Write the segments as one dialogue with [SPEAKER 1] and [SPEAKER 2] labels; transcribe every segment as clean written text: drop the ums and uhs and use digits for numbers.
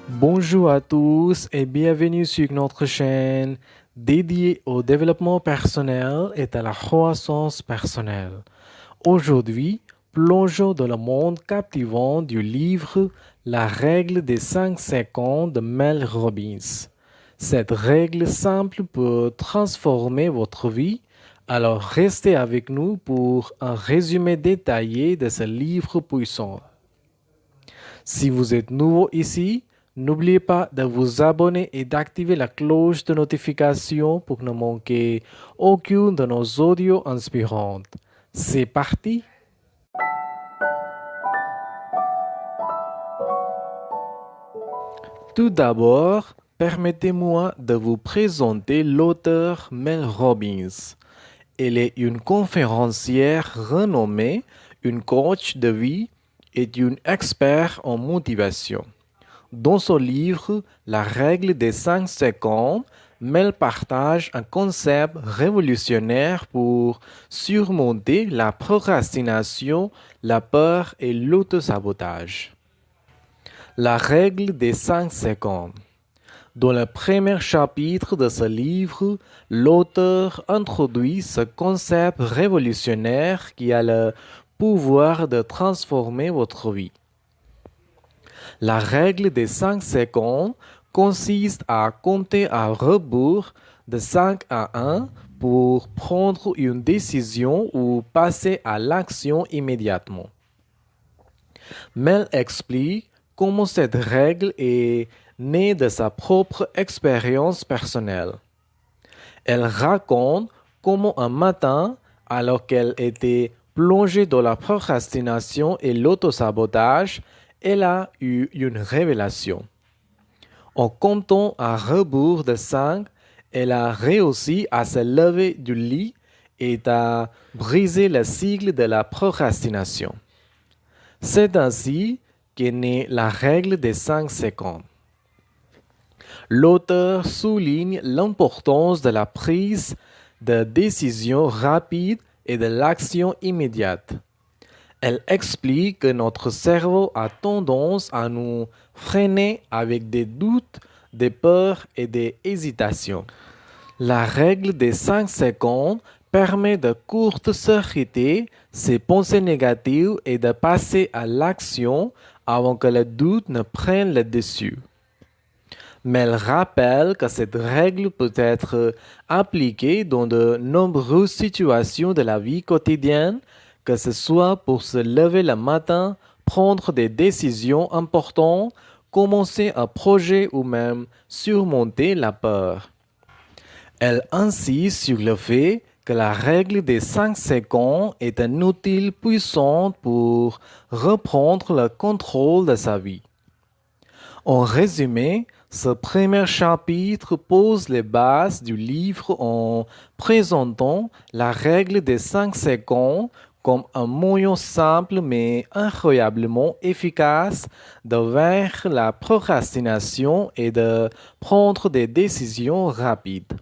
[SPEAKER 1] Bonjour à tous et bienvenue sur notre chaîne dédiée au développement personnel et à la croissance personnelle. Aujourd'hui, plongeons dans le monde captivant du livre La règle des 5 secondes de Mel Robbins. Cette règle simple peut transformer votre vie, alors restez avec nous pour un résumé détaillé de ce livre puissant. Si vous êtes nouveau ici, n'oubliez pas de vous abonner et d'activer la cloche de notification pour ne manquer aucune de nos audios inspirantes. C'est parti! Tout d'abord, permettez-moi de vous présenter l'auteur Mel Robbins. Elle est une conférencière renommée, une coach de vie et une experte en motivation. Dans son livre La règle des 5 secondes, Mel partage un concept révolutionnaire pour surmonter la procrastination, la peur et l'autosabotage. La règle des 5 secondes. Dans le premier chapitre de ce livre, l'auteur introduit ce concept révolutionnaire qui a le pouvoir de transformer votre vie. La règle des 5 secondes consiste à compter à rebours de 5 à 1 pour prendre une décision ou passer à l'action immédiatement. Mel explique comment cette règle est née de sa propre expérience personnelle. Elle raconte comment un matin, alors qu'elle était plongée dans la procrastination et l'autosabotage, elle a eu une révélation. En comptant à rebours de 5, elle a réussi à se lever du lit et à briser le cycle de la procrastination. C'est ainsi qu'est née la règle des 5 secondes. L'auteur souligne l'importance de la prise de décisions rapides et de l'action immédiate. Elle explique que notre cerveau a tendance à nous freiner avec des doutes, des peurs et des hésitations. La règle des 5 secondes permet de court-circuiter ces pensées négatives et de passer à l'action avant que le doute ne prenne le dessus. Mais elle rappelle que cette règle peut être appliquée dans de nombreuses situations de la vie quotidienne, que ce soit pour se lever le matin, prendre des décisions importantes, commencer un projet ou même surmonter la peur. Elle insiste sur le fait que la règle des 5 secondes est un outil puissant pour reprendre le contrôle de sa vie. En résumé, ce premier chapitre pose les bases du livre en présentant la règle des 5 secondes comme un moyen simple mais incroyablement efficace de vaincre la procrastination et de prendre des décisions rapides.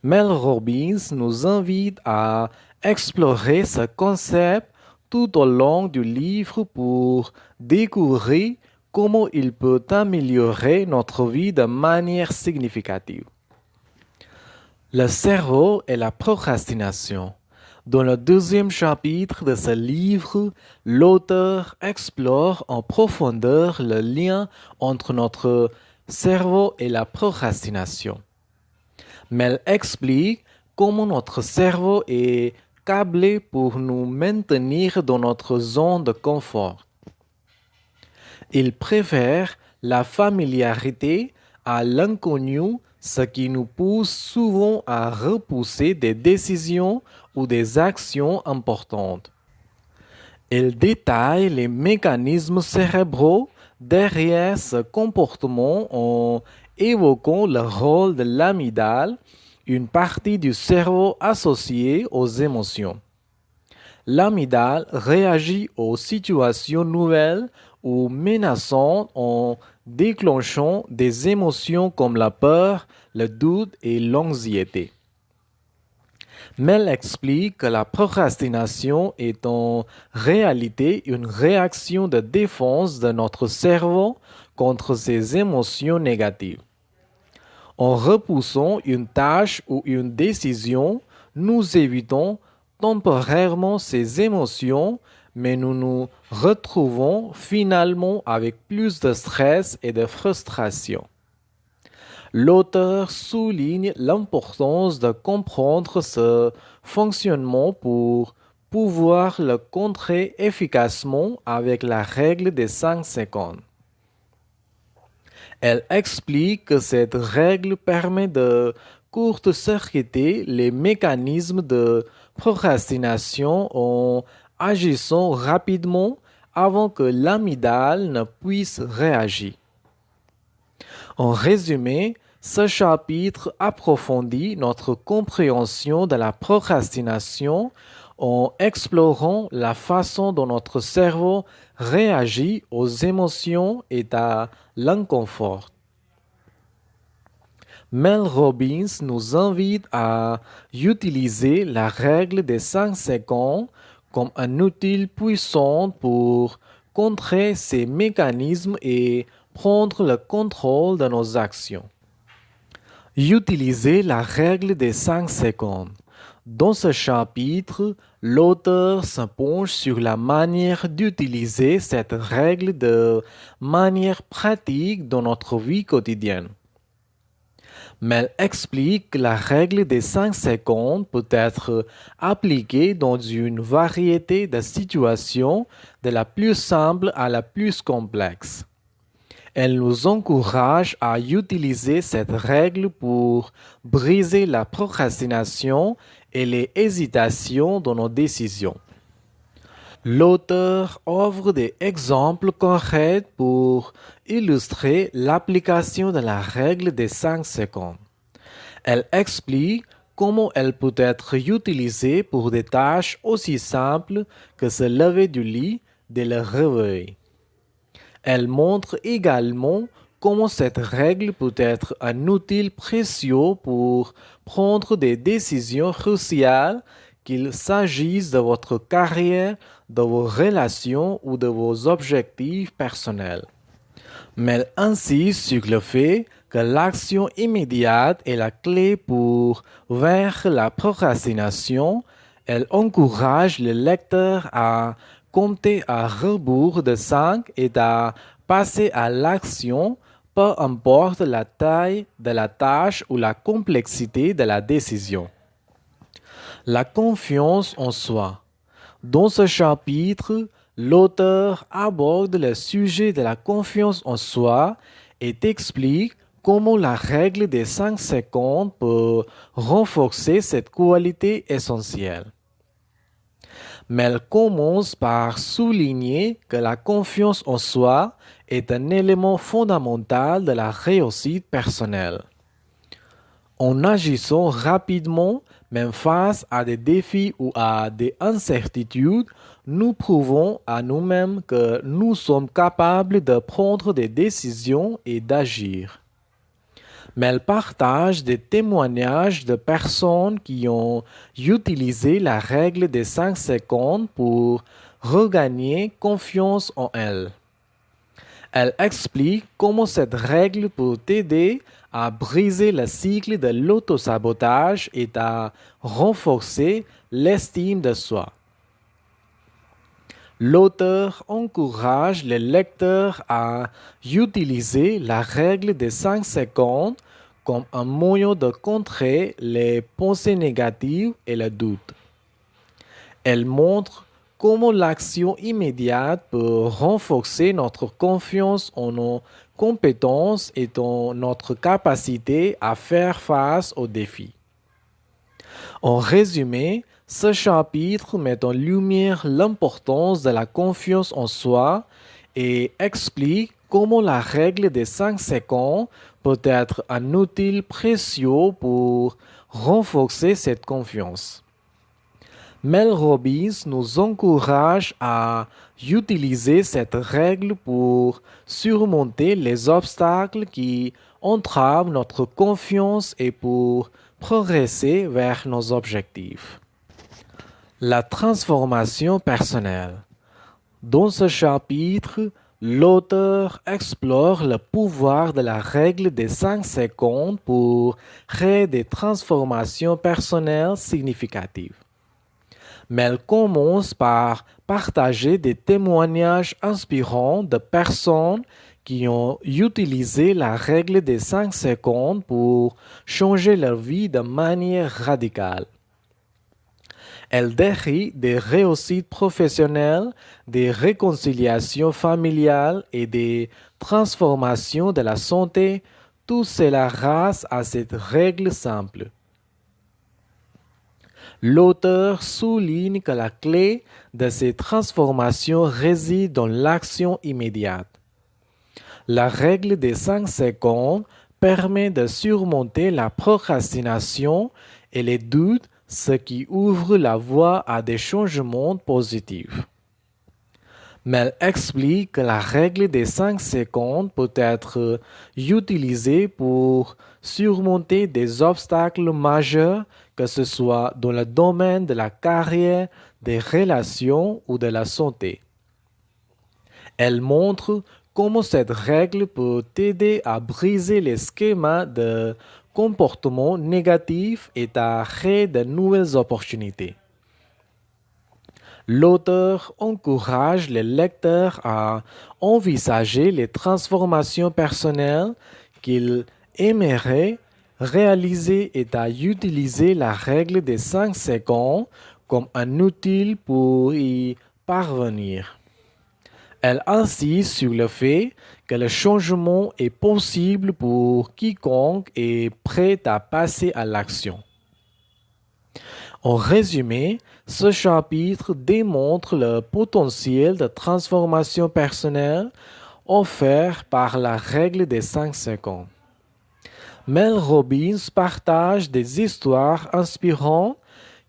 [SPEAKER 1] Mel Robbins nous invite à explorer ce concept tout au long du livre pour découvrir comment il peut améliorer notre vie de manière significative. Le cerveau et la procrastination. Dans le deuxième chapitre de ce livre, l'auteur explore en profondeur le lien entre notre cerveau et la procrastination. Mel explique comment notre cerveau est câblé pour nous maintenir dans notre zone de confort. Il préfère la familiarité à l'inconnu, ce qui nous pousse souvent à repousser des décisions ou des actions importantes. Il détaille les mécanismes cérébraux derrière ce comportement en évoquant le rôle de l'amygdale, une partie du cerveau associée aux émotions. L'amygdale réagit aux situations nouvelles ou menaçantes en déclenchant des émotions comme la peur, le doute et l'anxiété. Mel explique que la procrastination est en réalité une réaction de défense de notre cerveau contre ces émotions négatives. En repoussant une tâche ou une décision, nous évitons temporairement ces émotions, mais nous nous retrouvons finalement avec plus de stress et de frustration. L'auteur souligne l'importance de comprendre ce fonctionnement pour pouvoir le contrer efficacement avec la règle des 5 secondes. Elle explique que cette règle permet de court-circuiter les mécanismes de procrastination en agissant rapidement avant que l'amygdale ne puisse réagir. En résumé, ce chapitre approfondit notre compréhension de la procrastination en explorant la façon dont notre cerveau réagit aux émotions et à l'inconfort. Mel Robbins nous invite à utiliser la règle des 5 secondes comme un outil puissant pour contrer ces mécanismes et prendre le contrôle de nos actions. Utiliser la règle des 5 secondes. Dans ce chapitre, l'auteur se penche sur la manière d'utiliser cette règle de manière pratique dans notre vie quotidienne. Mais elle explique que la règle des 5 secondes peut être appliquée dans une variété de situations, de la plus simple à la plus complexe. Elle nous encourage à utiliser cette règle pour briser la procrastination et les hésitations dans nos décisions. L'auteur offre des exemples concrets pour illustrer l'application de la règle des 5 secondes. Elle explique comment elle peut être utilisée pour des tâches aussi simples que se lever du lit dès le réveil. Elle montre également comment cette règle peut être un outil précieux pour prendre des décisions cruciales, qu'il s'agisse de votre carrière, de vos relations ou de vos objectifs personnels. Mais elle insiste sur le fait que l'action immédiate est la clé pour vaincre la procrastination. Elle encourage le lecteur à compter à rebours de 5 et à passer à l'action, peu importe la taille de la tâche ou la complexité de la décision. La confiance en soi. Dans ce chapitre, l'auteur aborde le sujet de la confiance en soi et explique comment la règle des 5 secondes peut renforcer cette qualité essentielle. Mais elle commence par souligner que la confiance en soi est un élément fondamental de la réussite personnelle. En agissant rapidement, même face à des défis ou à des incertitudes, nous prouvons à nous-mêmes que nous sommes capables de prendre des décisions et d'agir. Mais elle partage des témoignages de personnes qui ont utilisé la règle des 5 secondes pour regagner confiance en elles. Elle explique comment cette règle peut aider à briser le cycle de l'autosabotage et à renforcer l'estime de soi. L'auteur encourage les lecteurs à utiliser la règle des 5 secondes comme un moyen de contrer les pensées négatives et le doute. Elle montre comment l'action immédiate peut renforcer notre confiance en nos compétences et en notre capacité à faire face aux défis. En résumé, ce chapitre met en lumière l'importance de la confiance en soi et explique comment la règle des 5 secondes peut être un outil précieux pour renforcer cette confiance. Mel Robbins nous encourage à utiliser cette règle pour surmonter les obstacles qui entravent notre confiance et pour progresser vers nos objectifs. La transformation personnelle. Dans ce chapitre, l'auteur explore le pouvoir de la règle des 5 secondes pour créer des transformations personnelles significatives. Mais elle commence par partager des témoignages inspirants de personnes qui ont utilisé la règle des 5 secondes pour changer leur vie de manière radicale. Elle décrit des réussites professionnelles, des réconciliations familiales et des transformations de la santé, tout cela grâce à cette règle simple. L'auteur souligne que la clé de ces transformations réside dans l'action immédiate. La règle des 5 secondes permet de surmonter la procrastination et les doutes, ce qui ouvre la voie à des changements positifs. Mais elle explique que la règle des 5 secondes peut être utilisée pour surmonter des obstacles majeurs, que ce soit dans le domaine de la carrière, des relations ou de la santé. Elle montre comment cette règle peut t'aider à briser les schémas de comportement négatif et à créer de nouvelles opportunités. L'auteur encourage les lecteurs à envisager les transformations personnelles qu'ils aimeraient réaliser et à utiliser la règle des 5 secondes comme un outil pour y parvenir. Elle insiste sur le fait que le changement est possible pour quiconque est prêt à passer à l'action. En résumé, ce chapitre démontre le potentiel de transformation personnelle offert par la règle des 5 secondes. Mel Robbins partage des histoires inspirantes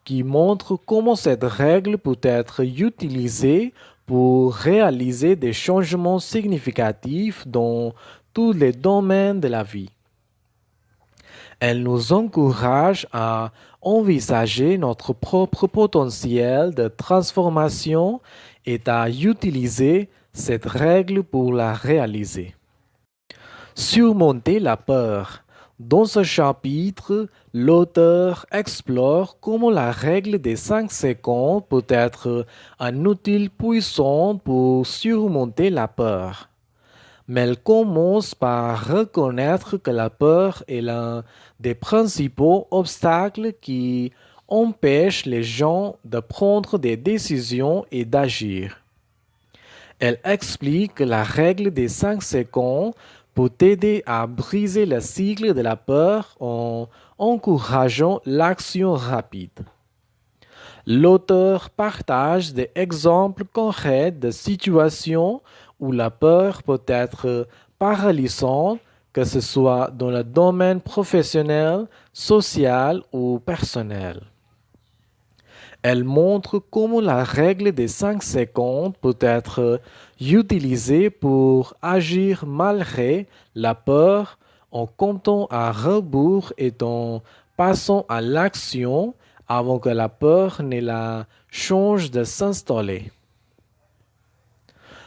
[SPEAKER 1] qui montrent comment cette règle peut être utilisée pour réaliser des changements significatifs dans tous les domaines de la vie. Elle nous encourage à envisager notre propre potentiel de transformation et à utiliser cette règle pour la réaliser. Surmonter la peur. Dans ce chapitre, l'auteur explore comment la règle des 5 secondes peut être un outil puissant pour surmonter la peur. Mais elle commence par reconnaître que la peur est l'un des principaux obstacles qui empêchent les gens de prendre des décisions et d'agir. Elle explique que la règle des 5 secondes peut aider à briser le cycle de la peur en encourageant l'action rapide. L'auteur partage des exemples concrets de situations où la peur peut être paralysante, que ce soit dans le domaine professionnel, social ou personnel. Elle montre comment la règle des 5 secondes peut être utilisée pour agir malgré la peur en comptant à rebours et en passant à l'action avant que la peur ne la change de s'installer.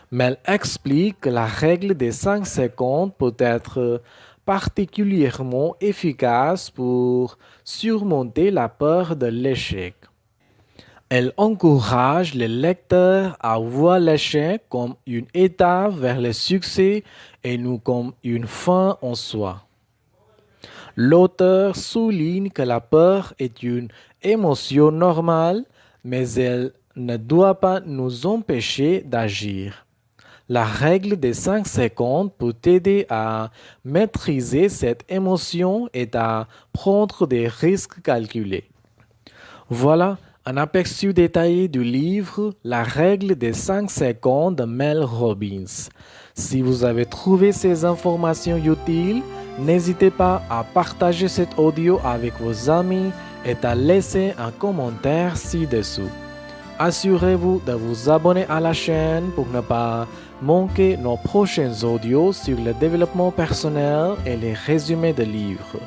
[SPEAKER 1] Mais elle explique que la règle des 5 secondes peut être particulièrement efficace pour surmonter la peur de l'échec. Elle encourage les lecteurs à voir l'échec comme une étape vers le succès et non comme une fin en soi. L'auteur souligne que la peur est une émotion normale, mais elle ne doit pas nous empêcher d'agir. La règle des 5 secondes peut t'aider à maîtriser cette émotion et à prendre des risques calculés. Voilà un aperçu détaillé du livre La règle des 5 secondes de Mel Robbins. Si vous avez trouvé ces informations utiles, n'hésitez pas à partager cet audio avec vos amis et à laisser un commentaire ci-dessous. Assurez-vous de vous abonner à la chaîne pour ne pas manquer nos prochains audios sur le développement personnel et les résumés de livres.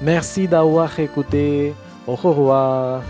[SPEAKER 1] Merci d'avoir écouté. Au revoir.